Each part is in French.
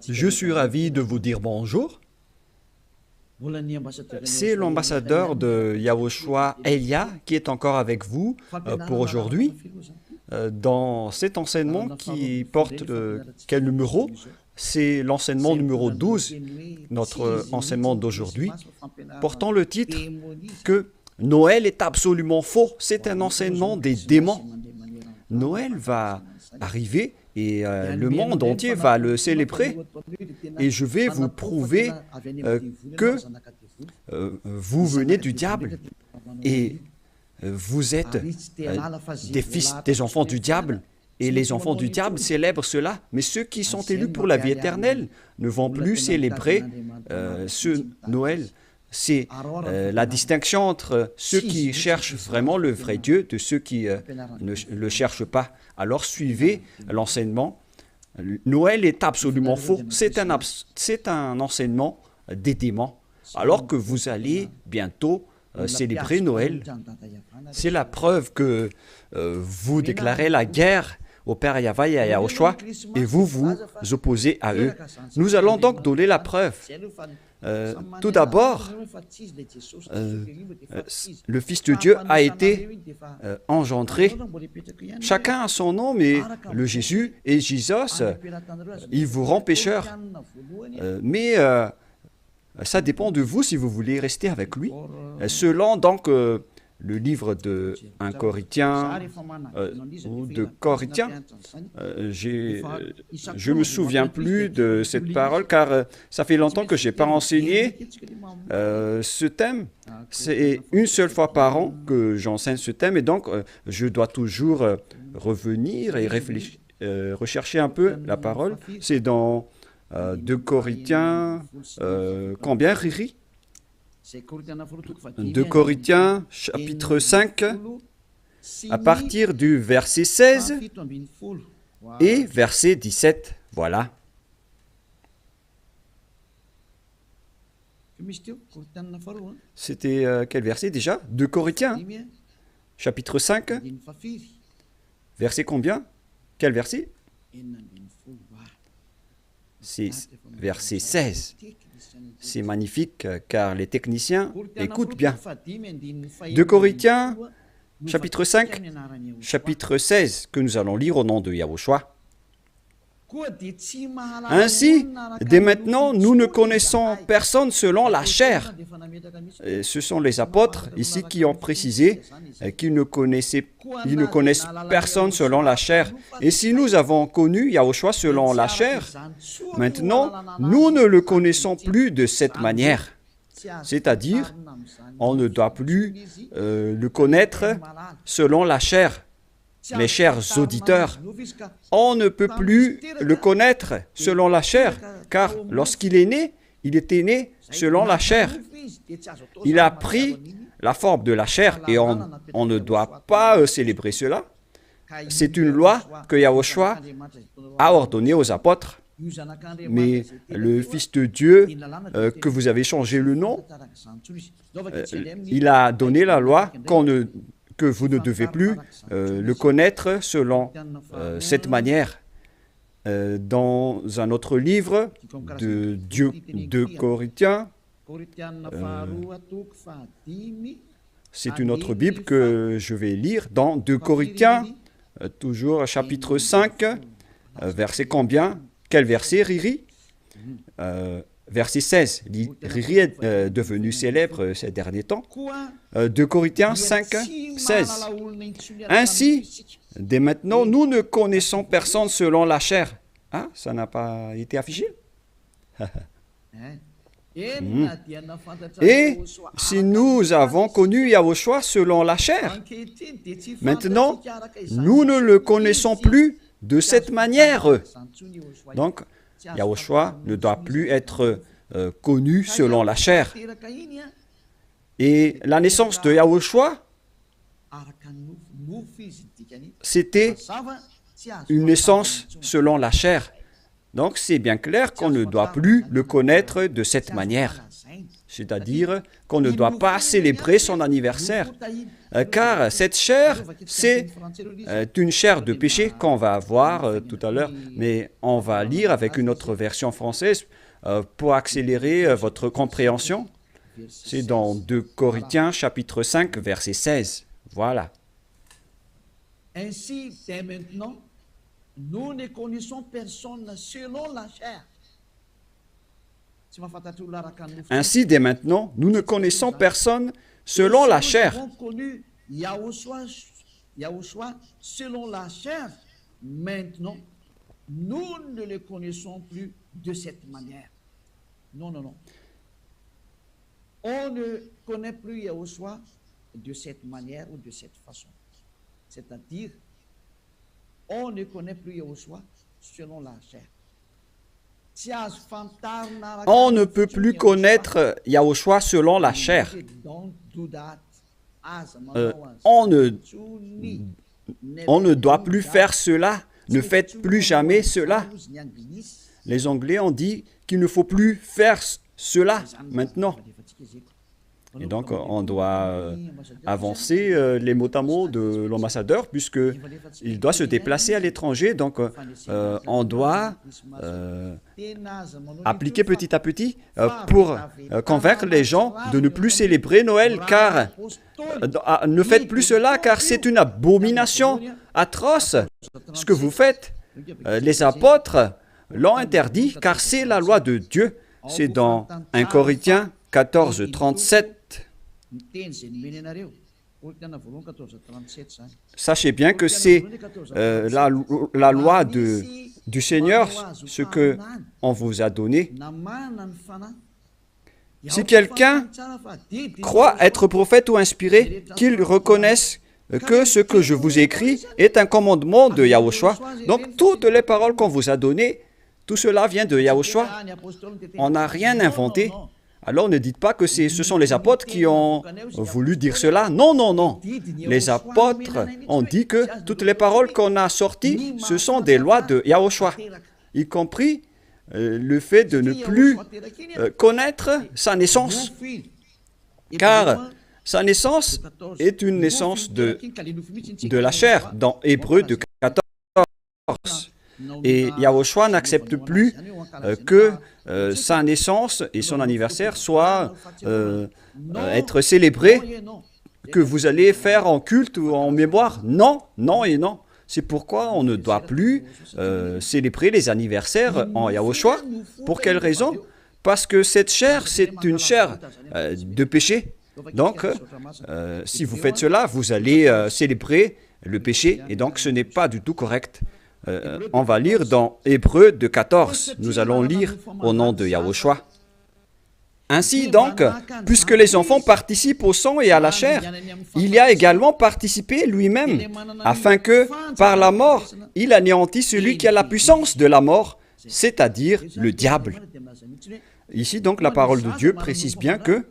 Je suis ravi de vous dire bonjour. C'est l'ambassadeur de Yahushua, Elia, qui est encore avec vous pour aujourd'hui. Dans cet enseignement qui porte quel numéro? C'est l'enseignement numéro 12, notre enseignement d'aujourd'hui, portant le titre que Noël est absolument faux. C'est un enseignement des démons. Noël va arriver et le monde entier va le célébrer. Et je vais vous prouver que vous venez du diable et vous êtes des enfants du diable. Et les enfants du diable célèbrent cela. Mais ceux qui sont élus pour la vie éternelle ne vont plus célébrer ce Noël. C'est la distinction entre ceux qui cherchent vraiment le vrai Dieu de ceux qui ne le cherchent pas. Alors suivez l'enseignement. Noël est absolument faux. C'est un enseignement des démons. Alors que vous allez bientôt célébrer Noël, c'est la preuve que vous déclarez la guerre au Père Yahweh et à Yahushua et vous vous opposez à eux. Nous allons donc donner la preuve. Tout d'abord, le Fils de Dieu a été engendré. Chacun a son nom, mais le Jésus et Jésus, il vous rend pécheur. Mais ça dépend de vous si vous voulez rester avec lui. Selon donc le livre de 1 Corinthiens ou de Corinthiens, je ne me souviens plus de cette parole car ça fait longtemps que je n'ai pas enseigné ce thème. C'est une seule fois par an que j'enseigne ce thème et donc je dois toujours revenir et rechercher un peu la parole. C'est dans 2 Corinthiens, combien, Riri? 2 Corinthiens, chapitre 5, à partir du verset 16 et verset 17. Voilà. C'était quel verset déjà? 2 Corinthiens, chapitre 5, verset combien? Quel verset? C'est verset 16. C'est magnifique car les techniciens écoutent bien. 2 Corinthiens, chapitre 5, chapitre 16, que nous allons lire au nom de Yahushua. Ainsi, dès maintenant, nous ne connaissons personne selon la chair. Et ce sont les apôtres ici qui ont précisé qu'ils ne connaissent personne selon la chair. Et si nous avons connu Yahushua selon la chair, maintenant, nous ne le connaissons plus de cette manière. C'est-à-dire, on ne doit plus le connaître selon la chair. Mes chers auditeurs, on ne peut plus le connaître selon la chair, car lorsqu'il est né, il était né selon la chair. Il a pris la forme de la chair et on ne doit pas célébrer cela. C'est une loi que Yahushua a ordonnée aux apôtres. Mais le Fils de Dieu, que vous avez changé le nom, il a donné la loi que vous ne devez plus le connaître selon cette manière. Dans un autre livre de 2 Corinthiens, c'est une autre Bible que je vais lire dans 2 Corinthiens, toujours chapitre 5, verset combien? Quel verset, Riri? Verset 16. Riri est devenu célèbre ces derniers temps. 2 Corinthiens 5, 16. Ainsi, dès maintenant, nous ne connaissons personne selon la chair. Ah, ça n'a pas été affiché? Et si nous avons connu Yahushua selon la chair, maintenant, nous ne le connaissons plus de cette manière. Donc, Yahushua ne doit plus être connu selon la chair. Et la naissance de Yahushua, c'était une naissance selon la chair. Donc, c'est bien clair qu'on ne doit plus le connaître de cette manière. c'est-à-dire qu'on ne doit pas célébrer son anniversaire, car cette chair, c'est une chair de péché qu'on va voir tout à l'heure, mais on va lire avec une autre version française pour accélérer votre compréhension. C'est dans 2 Corinthiens chapitre 5, verset 16. Voilà. Ainsi, dès maintenant, nous ne connaissons personne selon la chair. Ainsi, dès maintenant, nous ne connaissons personne selon la chair. Nous avons connu Yahushua selon la chair. Maintenant, nous ne le connaissons plus de cette manière. Non, non, non. On ne connaît plus Yahushua de cette manière ou de cette façon. C'est-à-dire, on ne connaît plus Yahushua selon la chair. On ne peut plus connaître Yahushua selon la chair. On ne doit plus faire cela. Ne faites plus jamais cela. Les Anglais ont dit qu'il ne faut plus faire cela maintenant. Et donc, on doit avancer les mots à mots de l'ambassadeur, puisqu'il doit se déplacer à l'étranger. Donc, on doit appliquer petit à petit pour convaincre les gens de ne plus célébrer Noël, car ne faites plus cela, car c'est une abomination atroce. Ce que vous faites, les apôtres l'ont interdit, car c'est la loi de Dieu. C'est dans 1 Corinthiens 14, 37. Sachez bien que c'est la loi du Seigneur, ce qu'on vous a donné. Si quelqu'un croit être prophète ou inspiré, qu'il reconnaisse que ce que je vous écris est un commandement de Yahushua. Donc, toutes les paroles qu'on vous a données, tout cela vient de Yahushua. On n'a rien inventé. Alors ne dites pas que ce sont les apôtres qui ont voulu dire cela. Non, non, non. Les apôtres ont dit que toutes les paroles qu'on a sorties, ce sont des lois de Yahushua, y compris le fait de ne plus connaître sa naissance. Car sa naissance est une naissance de la chair, dans Hébreux de 14. Et Yahushua n'accepte plus que sa naissance et son anniversaire soient être célébrés, que vous allez faire en culte ou en mémoire. Non, non et non. C'est pourquoi on ne doit plus célébrer les anniversaires en Yahushua. Pour quelle raison? Parce que cette chair, c'est une chair de péché. Donc, si vous faites cela, vous allez célébrer le péché, et donc ce n'est pas du tout correct. On va lire dans Hébreux de 14. Nous allons lire au nom de Yahushua. Ainsi donc, puisque les enfants participent au sang et à la chair, il y a également participé lui-même, afin que, par la mort, il anéantisse celui qui a la puissance de la mort, c'est-à-dire le diable. Ici donc, la parole de Dieu précise bien que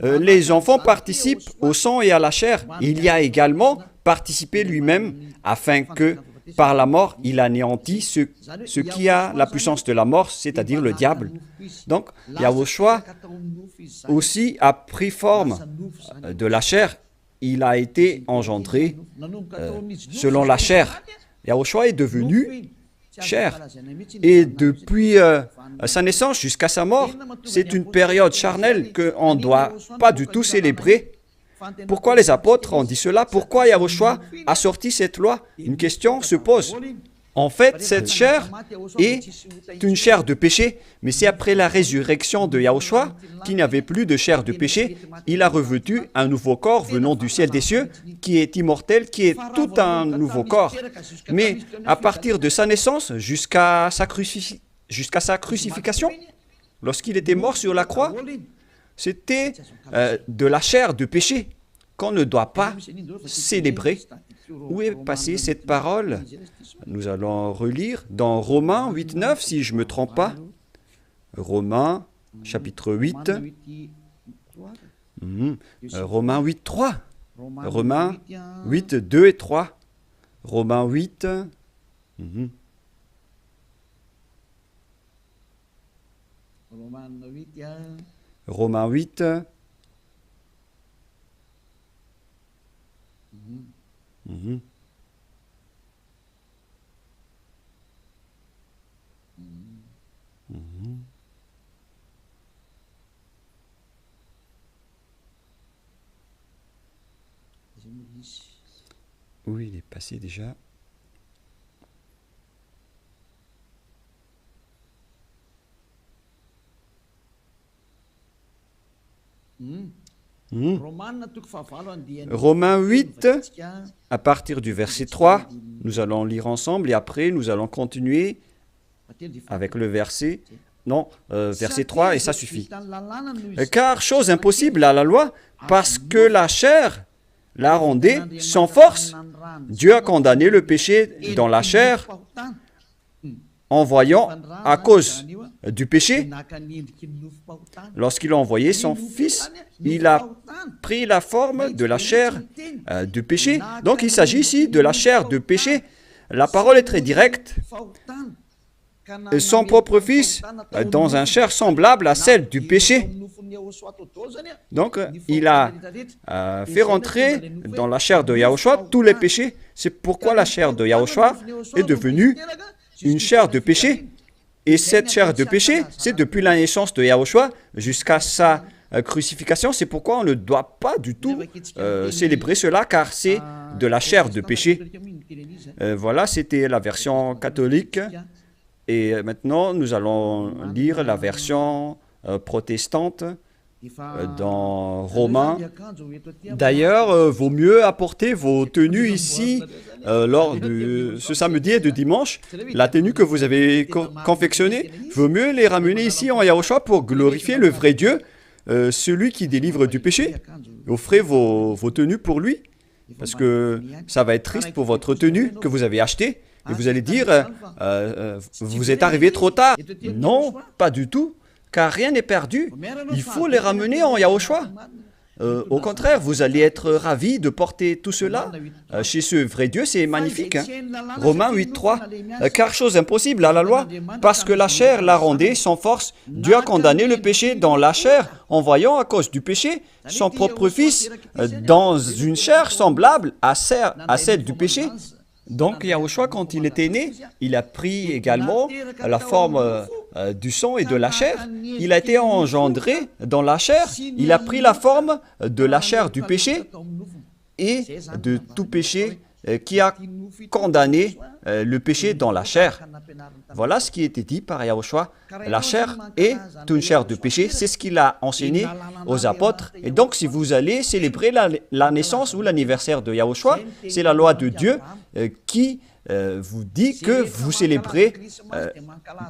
les enfants participent au sang et à la chair. Il y a également participé lui-même, afin que, par la mort, il anéantit ce qui a la puissance de la mort, c'est-à-dire le diable. Donc, Yahushua aussi a pris forme de la chair. Il a été engendré selon la chair. Yahushua est devenu chair. Et depuis sa naissance jusqu'à sa mort, c'est une période charnelle qu'on ne doit pas du tout célébrer. Pourquoi les apôtres ont dit cela? Pourquoi Yahushua a sorti cette loi? Une question se pose. En fait, cette chair est une chair de péché, mais c'est après la résurrection de Yahushua qu'il n'y avait plus de chair de péché. Il a revêtu un nouveau corps venant du ciel des cieux, qui est immortel, qui est tout un nouveau corps. Mais à partir de sa naissance jusqu'à sa crucifixion, lorsqu'il était mort sur la croix, c'était de la chair de péché qu'on ne doit pas célébrer. Où est passée cette parole? Nous allons relire dans Romains 8, 9, si je ne me trompe pas. Romains, chapitre 8. Romains 8, 3. Romains 8, 2 et 3. Romains 8. Romains 8. Mhm. Mhm. Oui, il est passé déjà. Mhm. Romains 8, à partir du verset 3, nous allons lire ensemble et après nous allons continuer avec le verset, non, verset 3 et ça suffit. Car chose impossible à la loi, parce que la chair la rendait sans force, Dieu a condamné le péché dans la chair en voyant à cause du péché. Lorsqu'il a envoyé son Fils, il a pris la forme de la chair du péché. Donc il s'agit ici de la chair de péché. La parole est très directe. Son propre Fils dans un chair semblable à celle du péché. Donc il a fait rentrer dans la chair de Yahushua tous les péchés. C'est pourquoi la chair de Yahushua est devenue une chair de péché. Et cette chair de péché, c'est depuis la naissance de Yahushua jusqu'à sa crucifixion. C'est pourquoi on ne doit pas du tout célébrer cela, car c'est de la chair de péché. Voilà, c'était la version catholique. Et maintenant, nous allons lire la version protestante dans Romains. D'ailleurs, vaut mieux apporter vos tenues ici lors de ce samedi et de dimanche. La tenue que vous avez confectionnée, vaut mieux les ramener ici en Yahushua pour glorifier le vrai Dieu, celui qui délivre du péché. Offrez vos tenues pour lui, parce que ça va être triste pour votre tenue que vous avez achetée. Et vous allez dire, vous êtes arrivé trop tard. Non, pas du tout, car rien n'est perdu. Il faut les ramener en Yahushua. Au contraire, vous allez être ravis de porter tout cela chez ce vrai Dieu, c'est magnifique. Hein? Romains 8.3, car chose impossible à la loi, parce que la chair la rendait sans force, Dieu a condamné le péché dans la chair, en voyant à cause du péché son propre Fils dans une chair semblable à celle du péché. Donc Yahushua, quand il était né, il a pris également la forme du sang et de la chair. Il a été engendré dans la chair. Il a pris la forme de la chair du péché et de tout péché qui a condamné le péché dans la chair. Voilà ce qui était dit par Yahushua. La chair est une chair de péché. C'est ce qu'il a enseigné aux apôtres. Et donc, si vous allez célébrer la naissance ou l'anniversaire de Yahushua, c'est la loi de Dieu qui vous dit que vous célébrez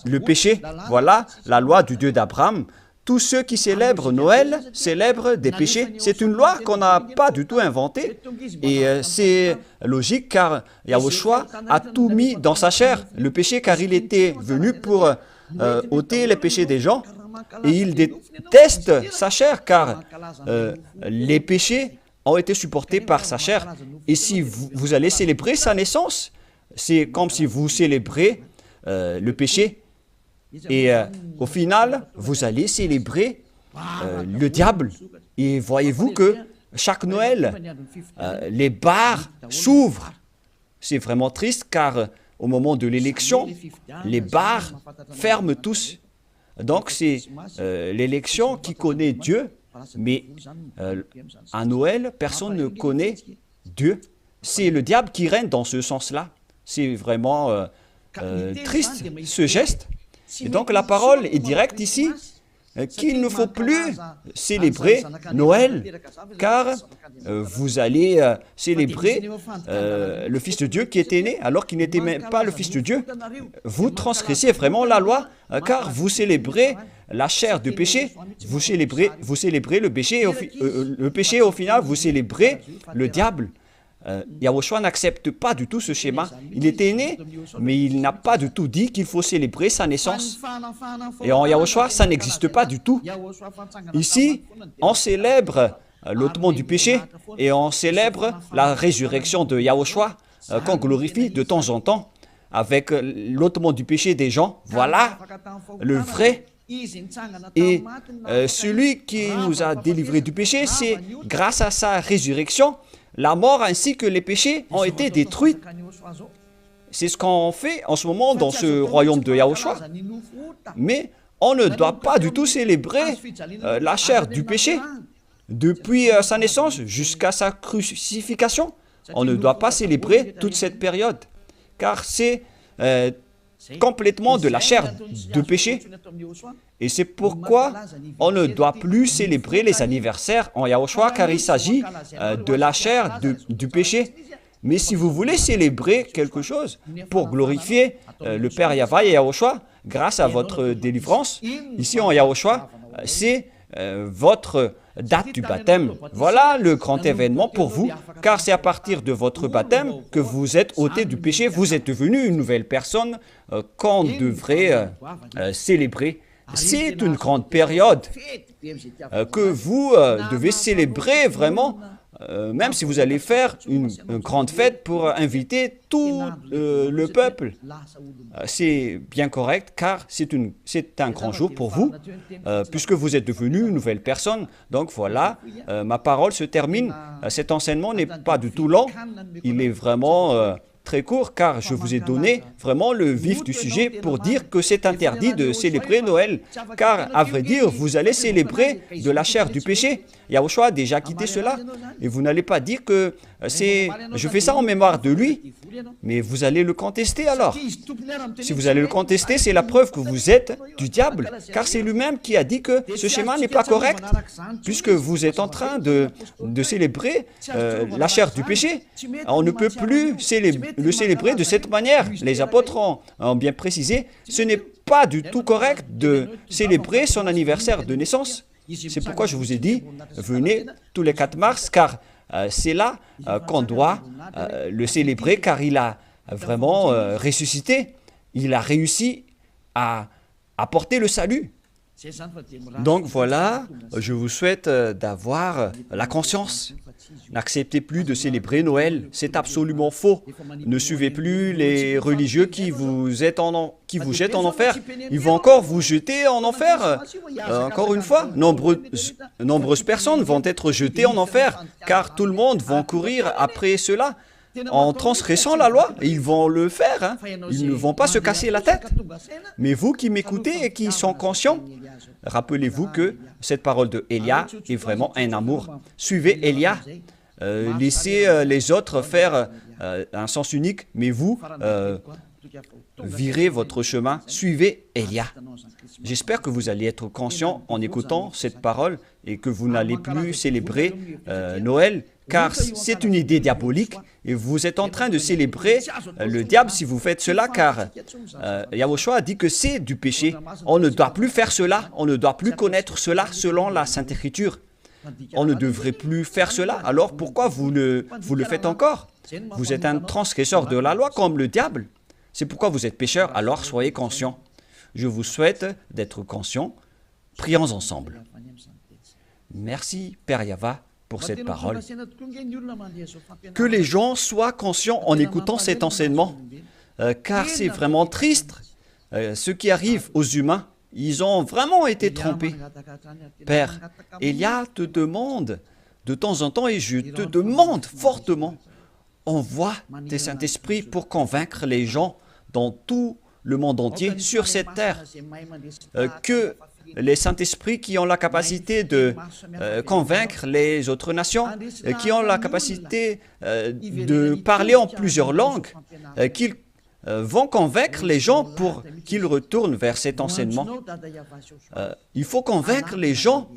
le péché. Voilà la loi du Dieu d'Abraham. Tous ceux qui célèbrent Noël célèbrent des péchés. C'est une loi qu'on n'a pas du tout inventée. Et c'est logique car Yahushua a tout mis dans sa chair, le péché, car il était venu pour ôter les péchés des gens. Et il déteste sa chair car les péchés ont été supportés par sa chair. Et si vous allez célébrer sa naissance, c'est comme si vous célébrez le péché. Et au final, vous allez célébrer le diable. Et voyez-vous que chaque Noël, les bars s'ouvrent. C'est vraiment triste car au moment de l'élection, les bars ferment tous. Donc c'est l'élection qui connaît Dieu, mais à Noël, personne ne connaît Dieu. C'est le diable qui règne dans ce sens-là. C'est vraiment triste ce geste. Et donc la parole est directe ici, qu'il ne faut plus célébrer Noël, car vous allez célébrer le Fils de Dieu qui était né, alors qu'il n'était même pas le Fils de Dieu. Vous transgressez vraiment la loi, car vous célébrez la chair du péché, vous célébrez le péché, et au final, vous célébrez le diable. Yahushua n'accepte pas du tout ce schéma. Il était né, mais il n'a pas du tout dit qu'il faut célébrer sa naissance. Et en Yahushua, ça n'existe pas du tout. Ici, on célèbre l'ôtement du péché et on célèbre la résurrection de Yahushua qu'on glorifie de temps en temps avec l'ôtement du péché des gens. Voilà le vrai Et celui qui nous a délivrés du péché, c'est grâce à sa résurrection, la mort ainsi que les péchés ont été détruits. C'est ce qu'on fait en ce moment dans ce royaume de Yahushua. Mais on ne doit pas du tout célébrer la chair du péché. Depuis sa naissance jusqu'à sa crucifixion, on ne doit pas célébrer toute cette période, car c'est complètement de la chair de péché. Et c'est pourquoi on ne doit plus célébrer les anniversaires en Yahushua, car il s'agit de la chair du péché. Mais si vous voulez célébrer quelque chose pour glorifier le Père Yahweh et Yahushua, grâce à votre délivrance, ici en Yahushua, c'est votre date du baptême. Voilà le grand événement pour vous, car c'est à partir de votre baptême que vous êtes ôté du péché, vous êtes devenu une nouvelle personne qu'on devrait célébrer. C'est une grande période que vous devez célébrer vraiment, même si vous allez faire une grande fête pour inviter tout le peuple. C'est bien correct, car c'est un grand jour pour vous, puisque vous êtes devenu une nouvelle personne. Donc voilà, ma parole se termine. Cet enseignement n'est pas du tout long, il est vraiment très court, car je vous ai donné vraiment le vif du sujet pour dire que c'est interdit de célébrer Noël, car à vrai dire, vous allez célébrer de la chair du péché. Yahushua a déjà quitté cela, et vous n'allez pas dire que je fais ça en mémoire de lui, mais vous allez le contester alors. Si vous allez le contester, c'est la preuve que vous êtes du diable, car c'est lui-même qui a dit que ce schéma n'est pas correct, puisque vous êtes en train de célébrer la chair du péché. On ne peut plus le célébrer de cette manière. Les apôtres ont bien précisé, ce n'est pas du tout correct de célébrer son anniversaire de naissance. C'est pourquoi je vous ai dit, venez tous les 4 mars, car c'est là qu'on doit le célébrer, car il a vraiment ressuscité. Il a réussi à apporter le salut. Donc voilà, je vous souhaite d'avoir la conscience. N'acceptez plus de célébrer Noël, c'est absolument faux. Ne suivez plus les religieux qui vous jettent en enfer. Ils vont encore vous jeter en enfer. Encore une fois, nombreuses personnes vont être jetées en enfer, car tout le monde va courir après cela. En transgressant la loi, ils vont le faire, hein. Ils ne vont pas se casser la tête. Mais vous qui m'écoutez et qui sont conscients, rappelez-vous que cette parole de Élia est vraiment un amour. Suivez Élia, laissez les autres faire un sens unique, mais vous, virez votre chemin, suivez Élia. J'espère que vous allez être conscient en écoutant cette parole et que vous n'allez plus célébrer Noël, car c'est une idée diabolique et vous êtes en train de célébrer le diable si vous faites cela, car Yahushua a dit que c'est du péché. On ne doit plus faire cela, on ne doit plus connaître cela selon la Sainte Écriture. On ne devrait plus faire cela, alors pourquoi vous le faites encore? Vous êtes un transgresseur de la loi comme le diable. C'est pourquoi vous êtes pécheur, alors soyez conscients. Je vous souhaite d'être conscients. Prions ensemble. Merci, Père Yahweh, pour cette parole. Que les gens soient conscients en écoutant cet enseignement, car c'est vraiment triste. Ce qui arrive aux humains, ils ont vraiment été trompés. Père, Élia te demande de temps en temps, et je te demande fortement, envoie tes Saint-Esprit pour convaincre les gens dans tout le monde entier, sur cette terre, que les Saint-Esprits qui ont la capacité de convaincre les autres nations, qui ont la capacité de parler en plusieurs langues, qu'ils vont convaincre les gens pour qu'ils retournent vers cet enseignement. Il faut convaincre les gens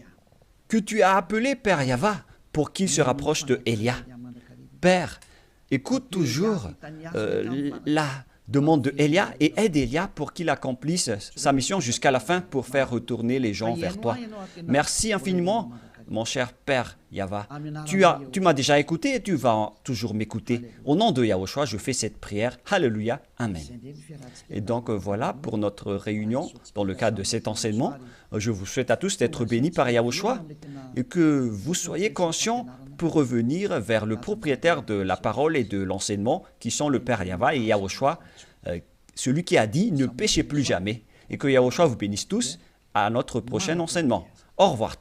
que tu as appelés Père Yahweh pour qu'ils se rapprochent de Élia. Père, écoute toujours la demande de Élia et aide Élia pour qu'il accomplisse sa mission jusqu'à la fin pour faire retourner les gens vers toi. Merci infiniment, mon cher Père Yahweh. Tu m'as déjà écouté et tu vas toujours m'écouter. Au nom de Yahushua, je fais cette prière. Alléluia. Amen. Et donc voilà pour notre réunion dans le cadre de cet enseignement. Je vous souhaite à tous d'être bénis par Yahushua et que vous soyez conscients pour revenir vers le propriétaire de la parole et de l'enseignement qui sont le Père Yahweh et Yahushua, celui qui a dit « Ne péchez plus jamais » et que Yahushua vous bénisse tous. à notre prochain enseignement. Au revoir.